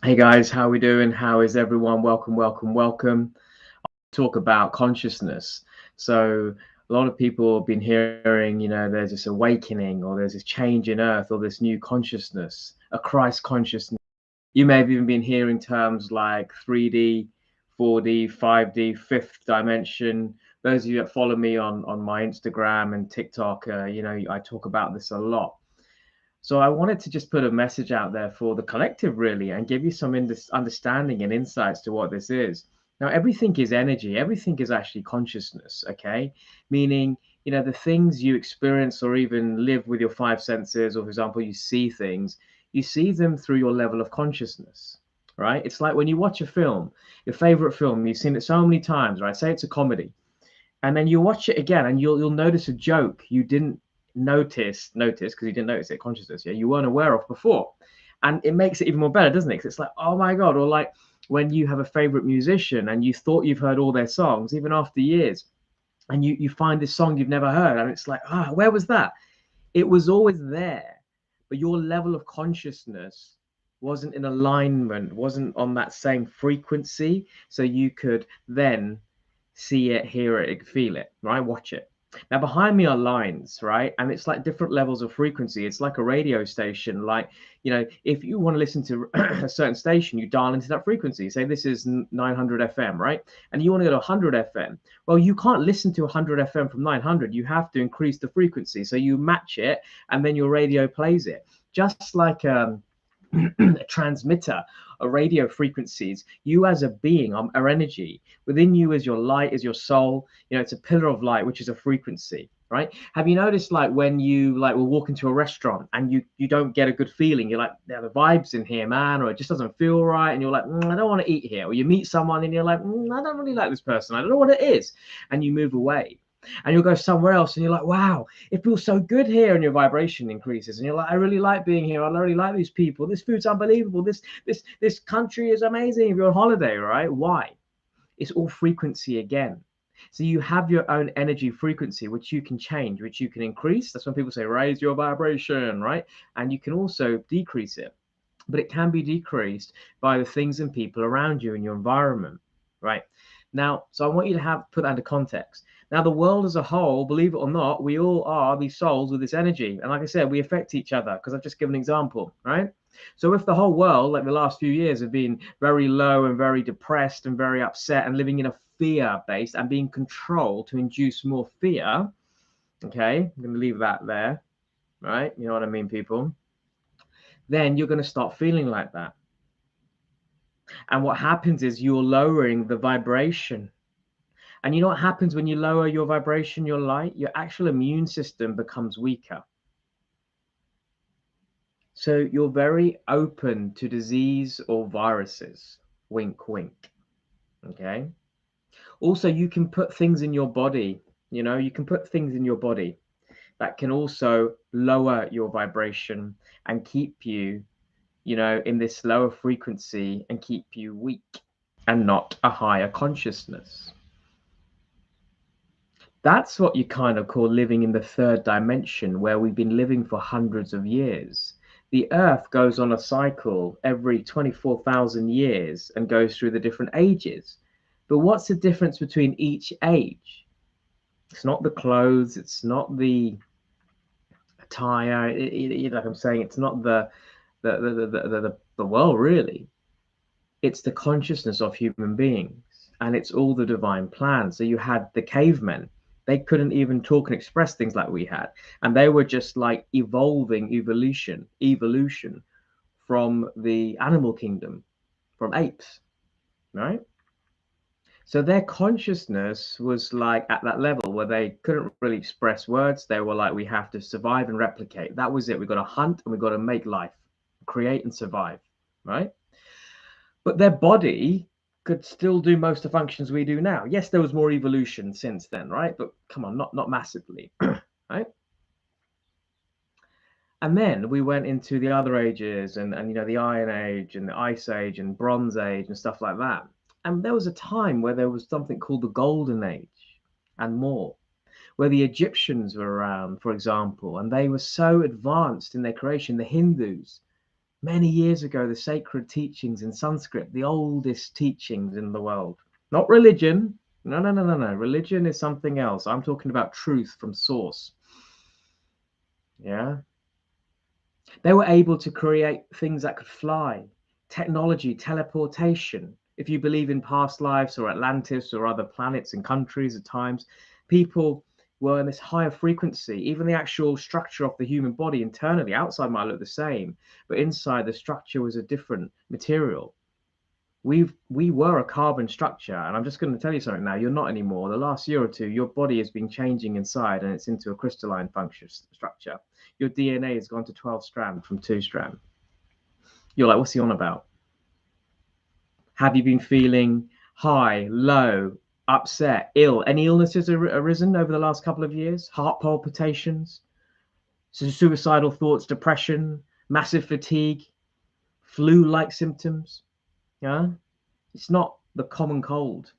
Hey guys, how we doing? How is everyone? Welcome, welcome, welcome. Talk about consciousness. So a lot of people have been hearing, there's this awakening or there's this change in earth or this new consciousness, a Christ consciousness. You may have even been hearing terms like 3D, 4D, 5D, fifth dimension. Those of you that follow me on my Instagram and TikTok, I talk about this a lot. So I wanted to just put a message out there for the collective, really, and give you some understanding and insights to what this is. Now, everything is energy. Everything is actually consciousness, okay? Meaning, the things you experience or even live with your five senses, or for example, you see them through your level of consciousness, right? It's like when you watch a film, your favorite film, you've seen it so many times, right? Say it's a comedy, and then you watch it again and you'll notice a joke you didn't notice because you didn't notice it consciousness, yeah, you weren't aware of before, and it makes it even more better, doesn't it? 'Cause it's like, oh my god. Or like when you have a favorite musician and you thought you've heard all their songs even after years, and you find this song you've never heard, and it's like, where was that? It was always there, but your level of consciousness wasn't in alignment, wasn't on that same frequency, so you could then see it, hear it, feel it, right? Watch it. Now, behind me are lines, right? And it's like different levels of frequency. It's like a radio station. Like, if you want to listen to a certain station, you dial into that frequency. Say this is 900 FM, right? And you want to go to 100 FM. Well, you can't listen to 100 FM from 900. You have to increase the frequency. So you match it, and then your radio plays it. Just like a transmitter of radio frequencies, you as a being are energy. Within you is your light, is your soul. It's a pillar of light, which is a frequency, right? Have you noticed, like, when you like will walk into a restaurant and you don't get a good feeling, you're like, yeah, the vibes in here, man, or it just doesn't feel right, and you're like, I don't want to eat here. Or you meet someone and you're like, I don't really like this person, I don't know what it is, and you move away. And you'll go somewhere else and you're like, wow, it feels so good here, and your vibration increases and you're like, I really like being here, I really like these people, this food's unbelievable, this country is amazing. If you're on holiday, right? Why? It's all frequency again. So you have your own energy frequency, which you can change, which you can increase. That's when people say raise your vibration, right? And you can also decrease it, but it can be decreased by the things and people around you in your environment, right? Now, so I want you to put that into context. Now, the world as a whole, believe it or not, we all are these souls with this energy. And like I said, we affect each other, because I've just given an example, right? So if the whole world, like the last few years, have been very low and very depressed and very upset and living in a fear based and being controlled to induce more fear, okay, I'm going to leave that there, right? You know what I mean, people? Then you're going to start feeling like that. And what happens is you're lowering the vibration. And you know what happens when you lower your vibration, your light? Your actual immune system becomes weaker. So you're very open to disease or viruses. Wink, wink. Okay. Also, you can put things in your body, you can put things in your body that can also lower your vibration and keep you, in this lower frequency, and keep you weak and not a higher consciousness. That's what you kind of call living in the third dimension, where we've been living for hundreds of years. The earth goes on a cycle every 24,000 years and goes through the different ages. But what's the difference between each age? It's not the clothes, it's not the attire, like I'm saying, it's not the world, really. It's the consciousness of human beings, and it's all the divine plan. So you had the cavemen. They couldn't even talk and express things like we had, and they were just like evolution from the animal kingdom, from apes, right? So their consciousness was like at that level where they couldn't really express words. They were like, we have to survive and replicate. That was it. We've got to hunt and we've got to make life, create and survive, right? But their body could still do most of the functions we do now. Yes, there was more evolution since then, right? But come on, not massively, right? And then we went into the other ages, and the Iron Age and the Ice Age and Bronze Age and stuff like that. And there was a time where there was something called the Golden Age and more, where the Egyptians were around, for example, and they were so advanced in their creation. The Hindus, Many years ago, the sacred teachings in Sanskrit, the oldest teachings in the world. Not religion. No, no, no, no, no. Religion is something else. I'm talking about truth from source. Yeah. They were able to create things that could fly, technology, teleportation. If you believe in past lives or Atlantis or other planets and countries at times, people were in this higher frequency. Even the actual structure of the human body internally, outside might look the same, but inside the structure was a different material. We were a carbon structure, and I'm just going to tell you something now. You're not anymore. The last year or two, your body has been changing inside, and it's into a crystalline function structure. Your DNA has gone to 12 strand from 2 strand. You're like, what's he on about? Have you been feeling high, low, upset, ill? Any illnesses arisen over the last couple of years? Heart palpitations, suicidal thoughts, depression, massive fatigue, flu-like symptoms? Yeah, it's not the common cold.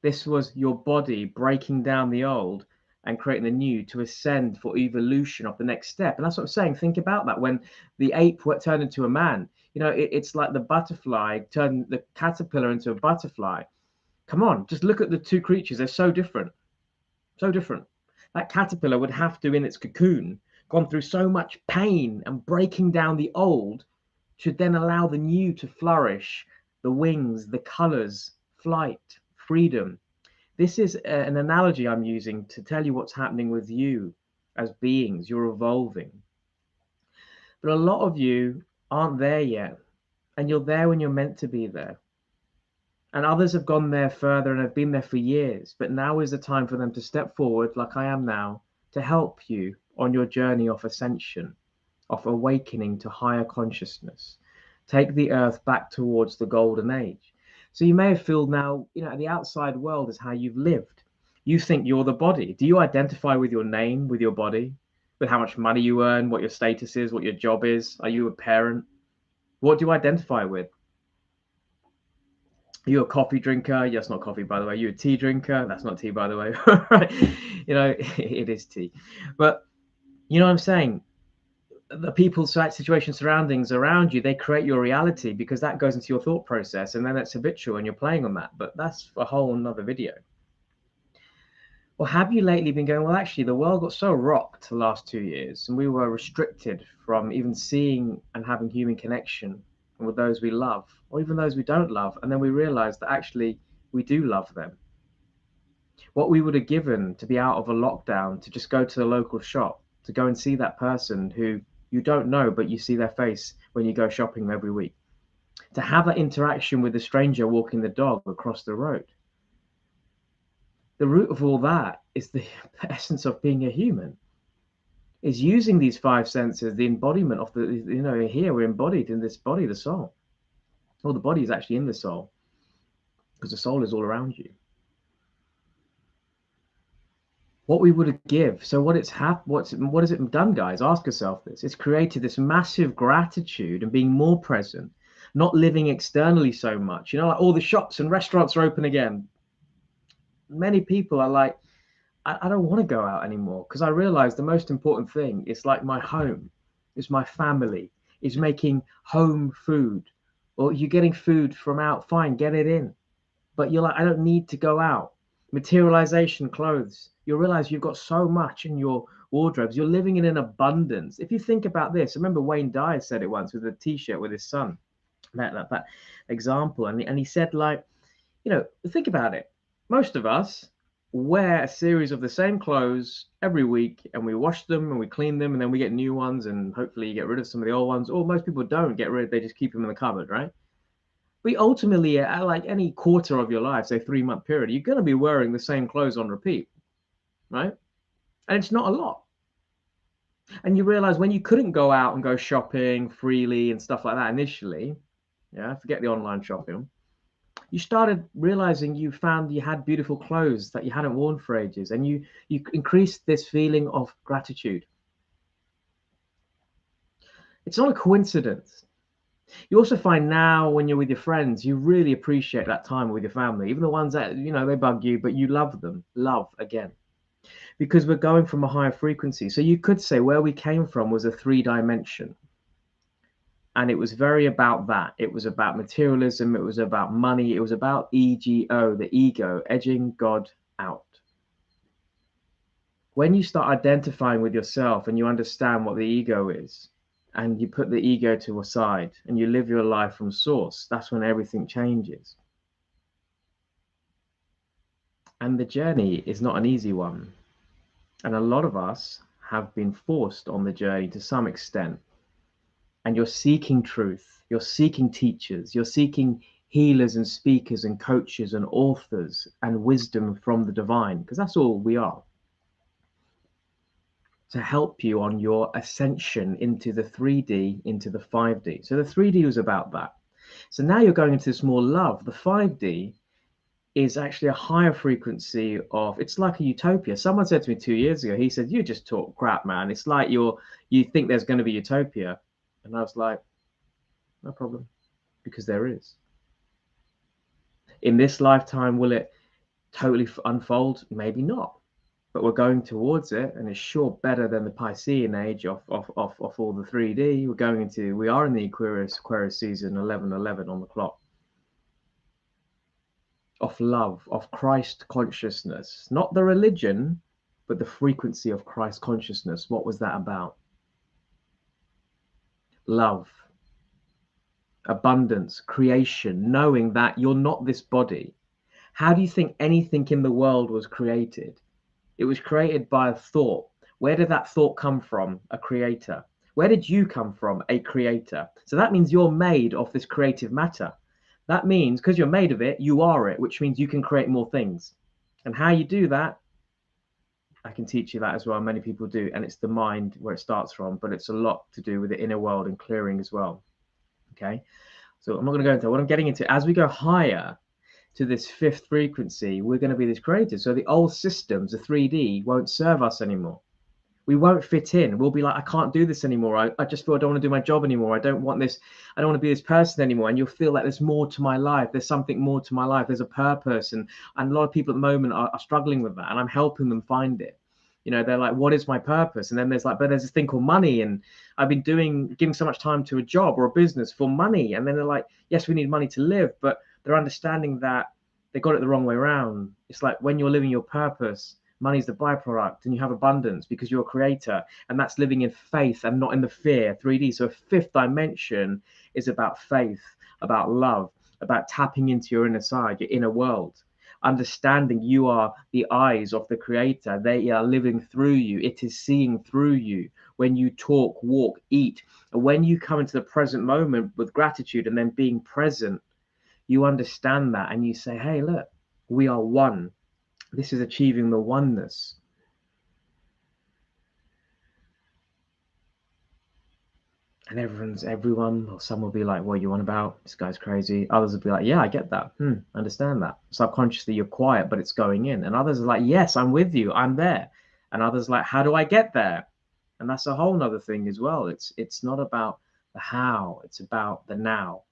This was your body breaking down the old and creating the new to ascend for evolution of the next step. And that's what I'm saying. Think about that. When the ape turned into a man, it's like the butterfly turned the caterpillar into a butterfly. Come on, just look at the two creatures. They're so different. So different. That caterpillar would have to, in its cocoon, gone through so much pain and breaking down the old should then allow the new to flourish, the wings, the colors, flight, freedom. This is an analogy I'm using to tell you what's happening with you as beings. You're evolving. But a lot of you aren't there yet, and you're there when you're meant to be there. And others have gone there further and have been there for years, but now is the time for them to step forward, like I am now, to help you on your journey of ascension, of awakening to higher consciousness. Take the earth back towards the golden age. So you may have felt now, the outside world is how you've lived. You think you're the body. Do you identify with your name, with your body, with how much money you earn, what your status is, what your job is? Are you a parent? What do you identify with? Are you a coffee drinker? Yes, not coffee, by the way. Are you a tea drinker? That's not tea, by the way. It is tea. But you know what I'm saying? The people, situation, surroundings around you, they create your reality because that goes into your thought process, and then it's habitual and you're playing on that. But that's a whole another video. Well, have you lately been going, well, actually, the world got so rocked the last 2 years, and we were restricted from even seeing and having human connection with those we love, or even those we don't love. And then we realized that actually we do love them. What we would have given to be out of a lockdown, to just go to the local shop, to go and see that person who you don't know, but you see their face when you go shopping every week, to have that interaction with a stranger walking the dog across the road. The root of all that is the essence of being a human, is using these 5 senses, the embodiment of here we're embodied in this body, the soul. Well, the body is actually in the soul because the soul is all around you. What we would give. So what has it done, guys? Ask yourself this. It's created this massive gratitude and being more present, not living externally so much. Like all the shops and restaurants are open again. Many people are like, I don't want to go out anymore because I realize the most important thing is like my home, is my family, is making home food. Or you're getting food from out, fine, get it in. But you're like, I don't need to go out. Materialization, clothes. You realize you've got so much in your wardrobes. You're living in an abundance. If you think about this, I remember Wayne Dyer said it once with a T-shirt with his son, that example. And he said, like, think about it. Most of us wear a series of the same clothes every week, and we wash them and we clean them, and then we get new ones, and hopefully you get rid of some of the old ones. Or most people don't get rid, they just keep them in the cupboard, right? But ultimately, at like any quarter of your life, say 3-month period, you're going to be wearing the same clothes on repeat, right? And it's not a lot. And you realize when you couldn't go out and go shopping freely and stuff like that initially, forget the online shopping, you started realizing you had beautiful clothes that you hadn't worn for ages, and you increased this feeling of gratitude. It's not a coincidence. You also find now when you're with your friends, you really appreciate that time with your family, even the ones that, they bug you, but you love them. Love again. Because we're going from a higher frequency. So you could say where we came from was a 3 dimension. And it was very about that. It was about materialism. It was about money. It was about ego, the ego, edging God out. When you start identifying with yourself and you understand what the ego is, and you put the ego to a side and you live your life from source, that's when everything changes. And the journey is not an easy one. And a lot of us have been forced on the journey to some extent. And you're seeking truth, you're seeking teachers, you're seeking healers and speakers and coaches and authors and wisdom from the divine, because that's all we are, to help you on your ascension into the 3D, into the 5D. So the 3D was about that. So now you're going into this more love. The 5D is actually a higher frequency of, it's like a utopia. Someone said to me 2 years ago, he said, you just talk crap, man. It's like you think there's going to be utopia. And I was like, no problem, because there is. In this lifetime, will it totally unfold? Maybe not. But we're going towards it, and it's sure better than the Piscean age of all the 3D. We are in the Aquarius season 1111 on the clock. Of love, of Christ consciousness, not the religion, but the frequency of Christ consciousness. What was that about? Love, abundance, creation, knowing that you're not this body. How do you think anything in the world was created? It was created by a thought. Where did that thought come from? A creator. Where did you come from? A creator. So that means you're made of this creative matter. That means because you're made of it, you are it, which means you can create more things. And how you do that, I can teach you that as well. Many people do. And it's the mind where it starts from, but it's a lot to do with the inner world and clearing as well. Okay. So I'm not going to go into what I'm getting into. As we go higher to this fifth frequency, we're going to be this creators. So the old systems, the 3D, won't serve us anymore. We won't fit in. We'll be like, I can't do this anymore. I just feel I don't want to do my job anymore. I don't want this. I don't want to be this person anymore. And you'll feel like there's more to my life. There's something more to my life. There's a purpose. And a lot of people at the moment are struggling with that. And I'm helping them find it. You know, they're like, what is my purpose? And then there's this thing called money. And I've been giving so much time to a job or a business for money. And then they're like, yes, we need money to live. But they're understanding that they got it the wrong way around. It's like when you're living your purpose, money's the byproduct, and you have abundance because you're a creator, and that's living in faith and not in the fear. 3D. So a fifth dimension is about faith, about love, about tapping into your inner side, your inner world, understanding you are the eyes of the creator. They are living through you. It is seeing through you when you talk, walk, eat. And when you come into the present moment with gratitude and then being present, you understand that and you say, hey, look, we are one. This is achieving the oneness. And everyone, or some will be like, what are you on about? This guy's crazy. Others will be like, yeah, I get that. Understand that. Subconsciously, you're quiet, but it's going in. And others are like, yes, I'm with you. I'm there. And others are like, how do I get there? And that's a whole nother thing as well. It's not about the how, it's about the now.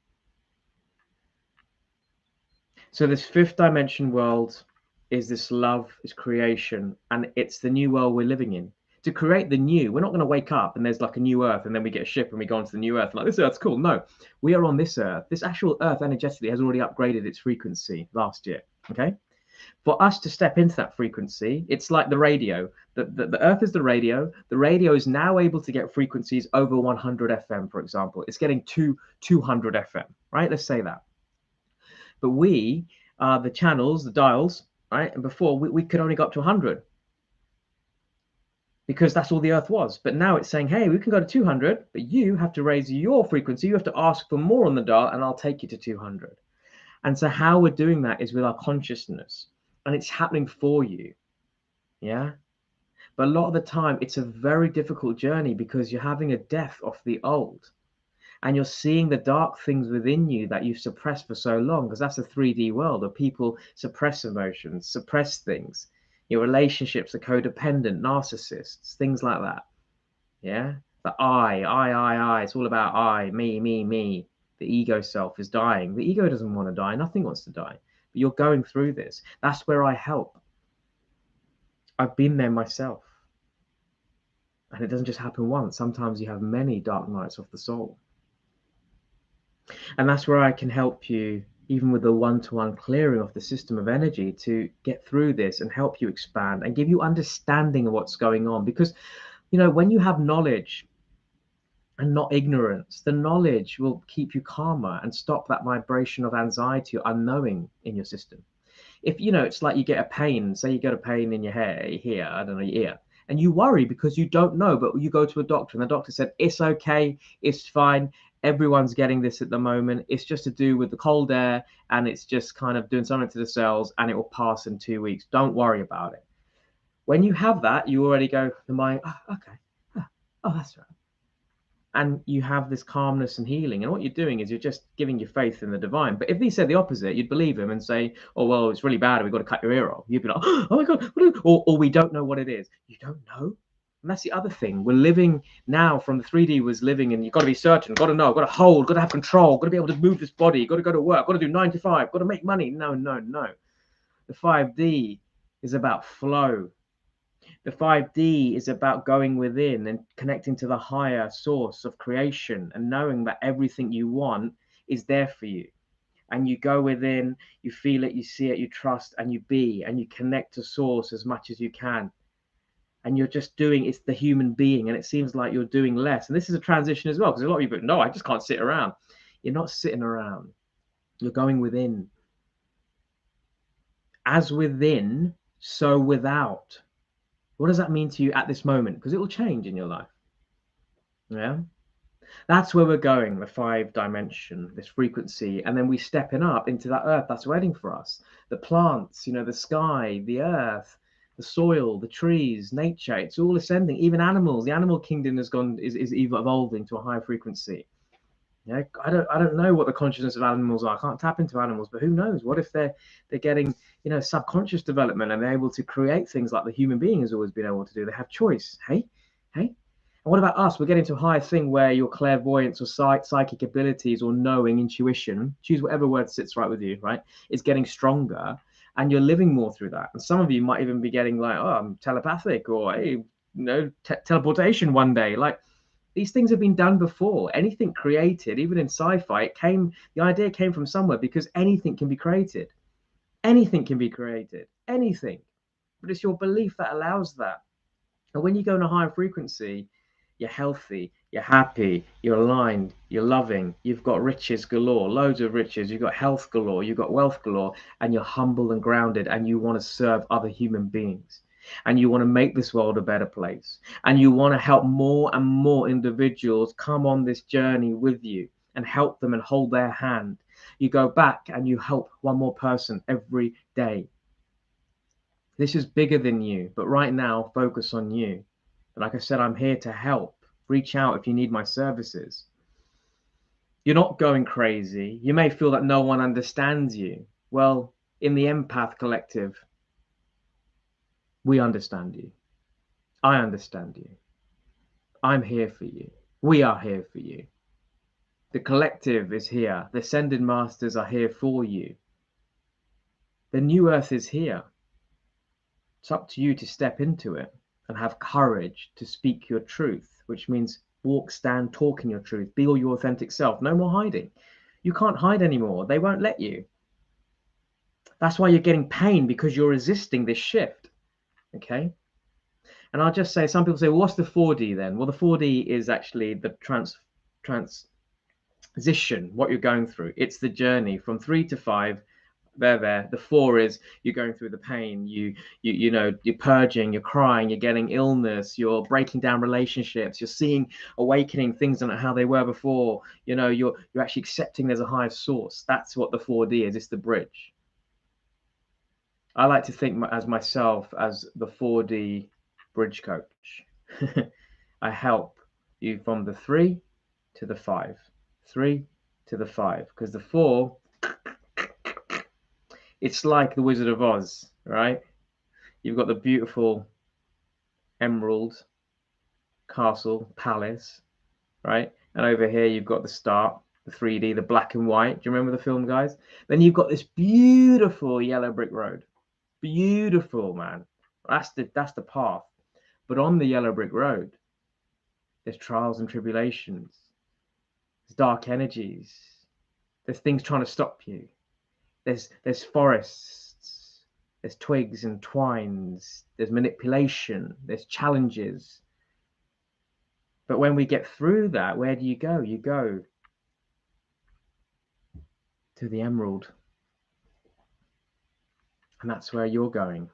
So this fifth dimension world is this love, is creation, and it's the new world we're living in. To create the new, we're not going to wake up and there's like a new earth and then we get a ship and we go onto the new earth. Like, this earth's cool. No, we are on this earth. This actual earth energetically has already upgraded its frequency last year. Okay. For us to step into that frequency, it's like the radio. The earth is the radio. The radio is now able to get frequencies over 100 FM, for example. It's getting 200 FM, right? Let's say that. But we are the channels, the dials, right? And before we could only go up to 100 because that's all the earth was. But now it's saying, hey, we can go to 200, but you have to raise your frequency. You have to ask for more on the dial and I'll take you to 200. And so how we're doing that is with our consciousness, and it's happening for you. Yeah. But a lot of the time it's a very difficult journey because you're having a death of the old. And you're seeing the dark things within you that you've suppressed for so long, because that's a 3D world where people suppress emotions, suppress things. Your relationships are codependent, narcissists, things like that. Yeah. The I. It's all about I, me. The ego self is dying. The ego doesn't want to die. Nothing wants to die. But you're going through this. That's where I help. I've been there myself. And it doesn't just happen once. Sometimes you have many dark nights of the soul. And that's where I can help you, even with the one-to-one clearing of the system of energy, to get through this and help you expand and give you understanding of what's going on. Because, when you have knowledge and not ignorance, the knowledge will keep you calmer and stop that vibration of anxiety or unknowing in your system. If it's like you get a pain, say you get a pain in your hair here, I don't know, your ear, and you worry because you don't know, but you go to a doctor and the doctor said it's okay, it's fine, everyone's getting this at the moment, it's just to do with the cold air, and it's just kind of doing something to the cells, and it will pass in 2 weeks, don't worry about it. When you have that, you already go, the mind, oh, okay, oh, that's right, and you have this calmness and healing. And what you're doing is you're just giving your faith in the divine. But if he said the opposite, you'd believe him and say, oh, well, it's really bad, we've got to cut your ear off. You'd be like, oh my God, or we don't know what it is. You don't know. And that's the other thing. We're living now from the 3D was living, and you've got to be certain, got to know, got to hold, got to have control, got to be able to move this body, got to go to work, got to do 9 to 5, got to make money. No, no, no. The 5D is about flow. The 5D is about going within and connecting to the higher source of creation and knowing that everything you want is there for you. And you go within, you feel it, you see it, you trust, and you be, and you connect to source as much as you can. And you're just doing, it's the human being, and it seems like you're doing less. And this is a transition as well, because a lot of people, no, I just can't sit around. You're not sitting around. You're going within. As within, so without. What does that mean to you at this moment? Because it will change in your life. Yeah. That's where we're going, the 5 dimension, this frequency. And then we stepping up into that earth that's waiting for us. The plants, the sky, the earth, the soil, the trees, nature, it's all ascending. Even animals, the animal kingdom is evolving to a higher frequency. Yeah, I don't know what the consciousness of animals are. I can't tap into animals, but who knows? What if they're getting, subconscious development, and they're able to create things like the human being has always been able to do. They have choice. Hey. And what about us? We're getting to a higher thing where your clairvoyance or psychic abilities or knowing, intuition, choose whatever word sits right with you, right, is getting stronger, and you're living more through that. And some of you might even be getting like, oh, I'm telepathic, or hey, teleportation one day. Like, these things have been done before. Anything created, even in sci-fi, the idea came from somewhere, because anything can be created. Anything can be created. Anything. But it's your belief that allows that. And when you go in a higher frequency, you're healthy, you're happy, you're aligned, you're loving, you've got riches galore, loads of riches, you've got health galore, you've got wealth galore, and you're humble and grounded, and you want to serve other human beings. And you want to make this world a better place. And you want to help more and more individuals come on this journey with you and help them and hold their hand. You go back and you help one more person every day. This is bigger than you, but right now, focus on you. Like I said, I'm here to help. Reach out if you need my services. You're not going crazy. You may feel that no one understands you. Well, in the Empath Collective, we understand you. I understand you. I'm here for you. We are here for you. The collective is here. The Ascended Masters are here for you. The new earth is here. It's up to you to step into it and have courage to speak your truth, which means walk, stand, talk in your truth. Be all your authentic self. No more hiding. You can't hide anymore. They won't let you. That's why you're getting pain, because you're resisting this shift. Okay. And I'll just say, some people say, well, what's the 4D then? Well, the 4D is actually the transition, what you're going through. It's the journey from 3 to 5. There. The 4 is you're going through the pain. You're purging, you're crying, you're getting illness, you're breaking down relationships, you're seeing awakening things and how they were before. You're actually accepting there's a higher source. That's what the 4D is. It's the bridge. I like to think as myself as the 4D bridge coach. I help you from the 3 to the 5, 3 to the 5, because the 4, it's like the Wizard of Oz, right? You've got the beautiful emerald castle, palace, right? And over here you've got the start, the 3D, the black and white. Do you remember the film, guys? Then you've got this beautiful yellow brick road. Beautiful, man. That's the path. But on the yellow brick road, there's trials and tribulations. There's dark energies. There's things trying to stop you. There's forests, there's twigs and twines, there's manipulation, there's challenges. But when we get through that, where do you go? You go to the emerald. And that's where you're going,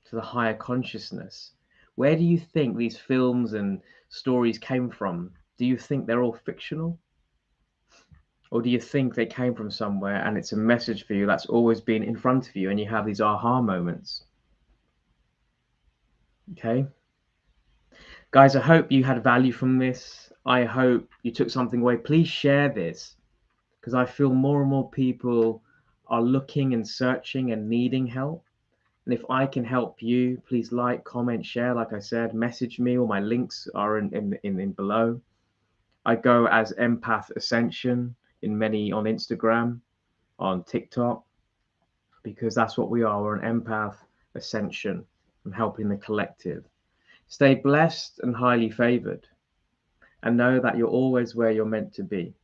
to the higher consciousness. Where do you think these films and stories came from? Do you think they're all fictional? Or do you think they came from somewhere and it's a message for you that's always been in front of you and you have these aha moments? Okay. Guys, I hope you had value from this. I hope you took something away. Please share this, because I feel more and more people are looking and searching and needing help. And if I can help you, please like, comment, share. Like I said, message me. All my links are in below. I go as Empath Ascension on Instagram, on TikTok, because that's what we are. We're an Empath Ascension and helping the collective. Stay blessed and highly favored, and know that you're always where you're meant to be.